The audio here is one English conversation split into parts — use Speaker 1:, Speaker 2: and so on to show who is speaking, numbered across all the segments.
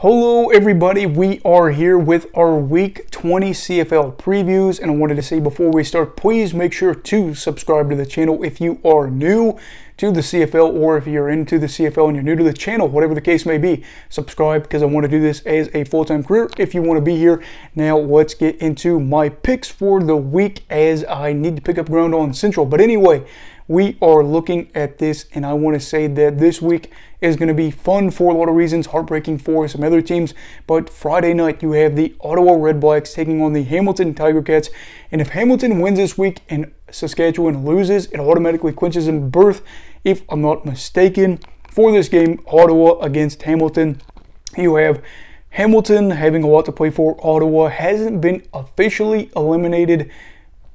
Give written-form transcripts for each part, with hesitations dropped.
Speaker 1: Hello everybody, we are here with our Week 20 CFL previews, and I wanted to say before we start, please make sure to subscribe to the channel if you are new to the CFL, or if you're into the CFL and you're new to the channel, whatever the case may be, subscribe because I want to do this as a full-time career if you want to be here. Now let's get into my picks for the week as I need to pick up ground on Central. But anyway, we are looking at this, and I want to say that this week is going to be fun for a lot of reasons, heartbreaking for some other teams. But Friday night, you have the Ottawa Redblacks taking on the Hamilton Tiger Cats. And if Hamilton wins this week and Saskatchewan loses, it automatically clinches in berth, if I'm not mistaken. For this game, Ottawa against Hamilton, you have Hamilton having a lot to play for. Ottawa hasn't been officially eliminated,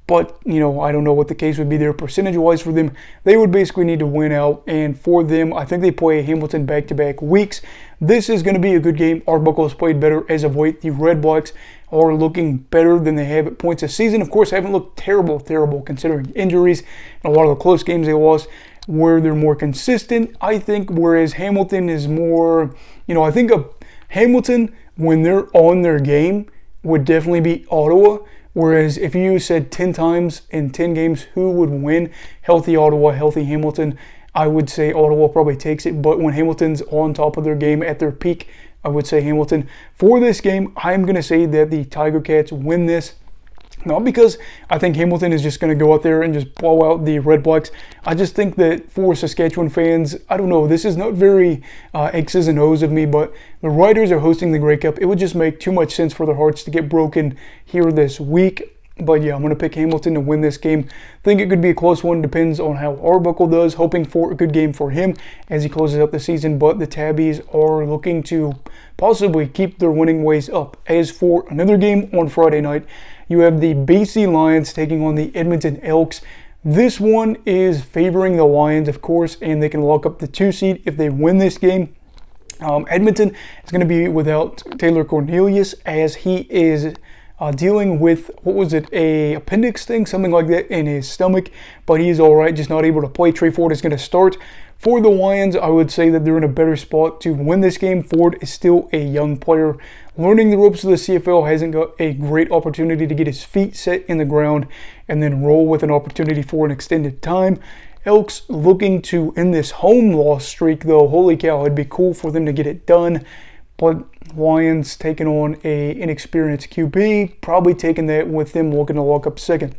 Speaker 1: but, you know, I don't know what the case would be there percentage-wise for them. They would basically need to win out, and for them, I think they play Hamilton back-to-back weeks. This is going to be a good game. Arbuckle has played better as of late. The Redblacks are looking better than they have at points this season. Of course, haven't looked terrible considering injuries and a lot of the close games they lost, where they're more consistent, I think, whereas Hamilton is more, you know, I think Hamilton, when they're on their game, would definitely beat Ottawa. Whereas if you said 10 times in 10 games who would win, healthy Ottawa, healthy Hamilton, I would say Ottawa probably takes it. But when Hamilton's on top of their game at their peak, I would say Hamilton. For this game, I'm going to say that the Tiger Cats win this. Not because I think Hamilton is just going to go out there and just blow out the Redblacks. I just think that for Saskatchewan fans, I don't know, this is not very X's and O's of me, but the Riders are hosting the Grey Cup. It would just make too much sense for their hearts to get broken here this week. But yeah, I'm going to pick Hamilton to win this game. Think it could be a close one. Depends on how Arbuckle does. Hoping for a good game for him as he closes out the season. But the Tabbies are looking to possibly keep their winning ways up. As for another game on Friday night, you have the BC Lions taking on the Edmonton Elks. This one is favoring the Lions, of course, and they can lock up the 2 seed if they win this game. Edmonton is going to be without Taylor Cornelius as he is dealing with, what was it, a appendix thing, something like that in his stomach, but he's all right, just not able to play. Trey Ford is going to start. For the Lions, I would say that they're in a better spot to win this game. Ford is still a young player. Learning the ropes of the CFL, hasn't got a great opportunity to get his feet set in the ground and then roll with an opportunity for an extended time. Elks looking to end this home loss streak, though. Holy cow, it'd be cool for them to get it done. But Lions taking on a inexperienced QB, probably taking that with them looking to lock up second.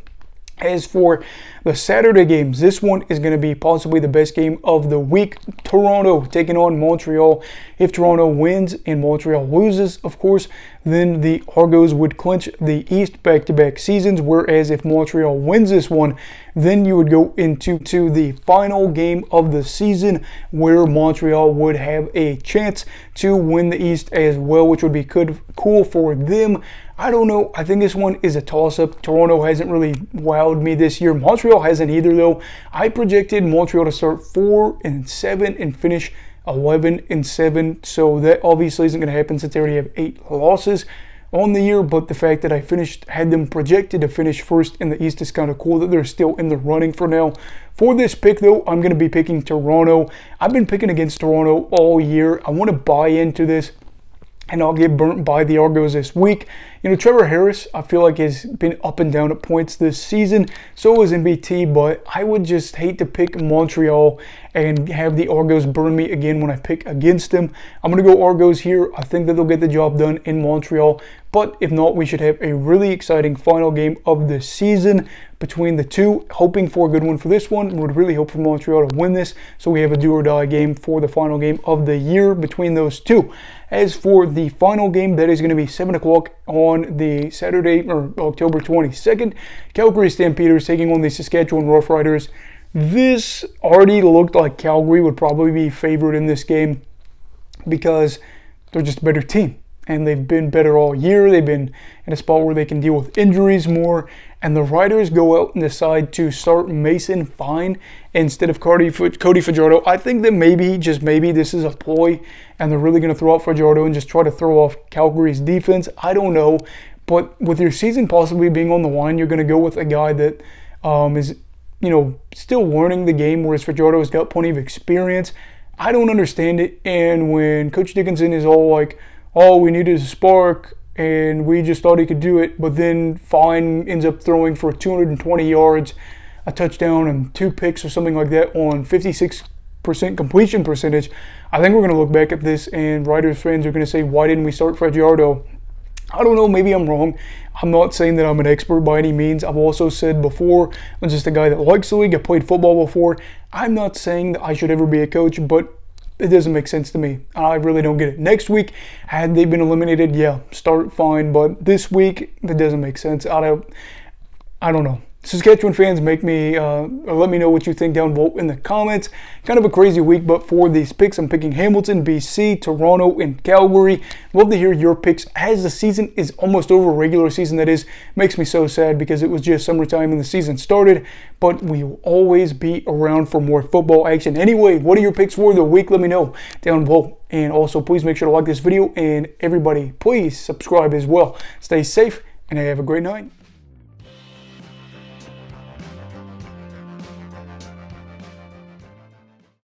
Speaker 1: As for the Saturday games, this one is going to be possibly the best game of the week. Toronto taking on Montreal. If Toronto wins and Montreal loses, of course, then the Argos would clinch the East back-to-back seasons. Whereas if Montreal wins this one, then you would go into the final game of the season where Montreal would have a chance to win the East as well, which would be cool for them. I don't know. I think this one is a toss-up. Toronto hasn't really wowed me this year. Montreal hasn't either, though. I projected Montreal to start 4-7 and finish 11-7. So that obviously isn't going to happen since they already have 8 losses on the year. But the fact that I had them projected to finish first in the East is kind of cool that they're still in the running for now. For this pick, though, I'm going to be picking Toronto. I've been picking against Toronto all year. I want to buy into this and I'll get burnt by the Argos this week. You know, Trevor Harris, I feel like has been up and down at points this season. So is MBT, but I would just hate to pick Montreal and have the Argos burn me again when I pick against them. I'm going to go Argos here. I think that they'll get the job done in Montreal. But if not, we should have a really exciting final game of the season between the two. Hoping for a good one for this one. We would really hope for Montreal to win this, so we have a do-or-die game for the final game of the year between those two. As for the final game, that is going to be 7 o'clock on the Saturday, or October 22nd. Calgary Stampeders taking on the Saskatchewan Roughriders. This already looked like Calgary would probably be favored in this game because they're just a better team. And they've been better all year. They've been in a spot where they can deal with injuries more. And the Riders go out and decide to start Mason Fine instead of Cody Fajardo. I think that maybe, just maybe, this is a ploy and they're really going to throw out Fajardo and just try to throw off Calgary's defense. I don't know. But with your season possibly being on the line, you're going to go with a guy that is, you know, still learning the game, whereas Fajardo has got plenty of experience. I don't understand it. And when Coach Dickinson is all like, oh, we needed a spark and we just thought he could do it, but then Fine ends up throwing for 220 yards, a touchdown, and 2 picks or something like that on 56% completion percentage. I think we're going to look back at this and Riders fans are going to say, why didn't we start Fajardo? I don't know, maybe I'm wrong. I'm not saying that I'm an expert by any means. I've also said before, I'm just a guy that likes the league. I played football before. I'm not saying that I should ever be a coach, but it doesn't make sense to me. I really don't get it. Next week, had they been eliminated, yeah, start fine. But this week, that doesn't make sense. I don't know. Saskatchewan fans, make me or let me know what you think down below in the comments. Kind of a crazy week, but for these picks, I'm picking Hamilton, BC, Toronto, and Calgary. Love to hear your picks as the season is almost over. Regular season, that is. Makes me so sad because it was just summertime and the season started, but we will always be around for more football action. Anyway, what are your picks for the week? Let me know down below. And also, please make sure to like this video, and everybody, please subscribe as well. Stay safe, and have a great night.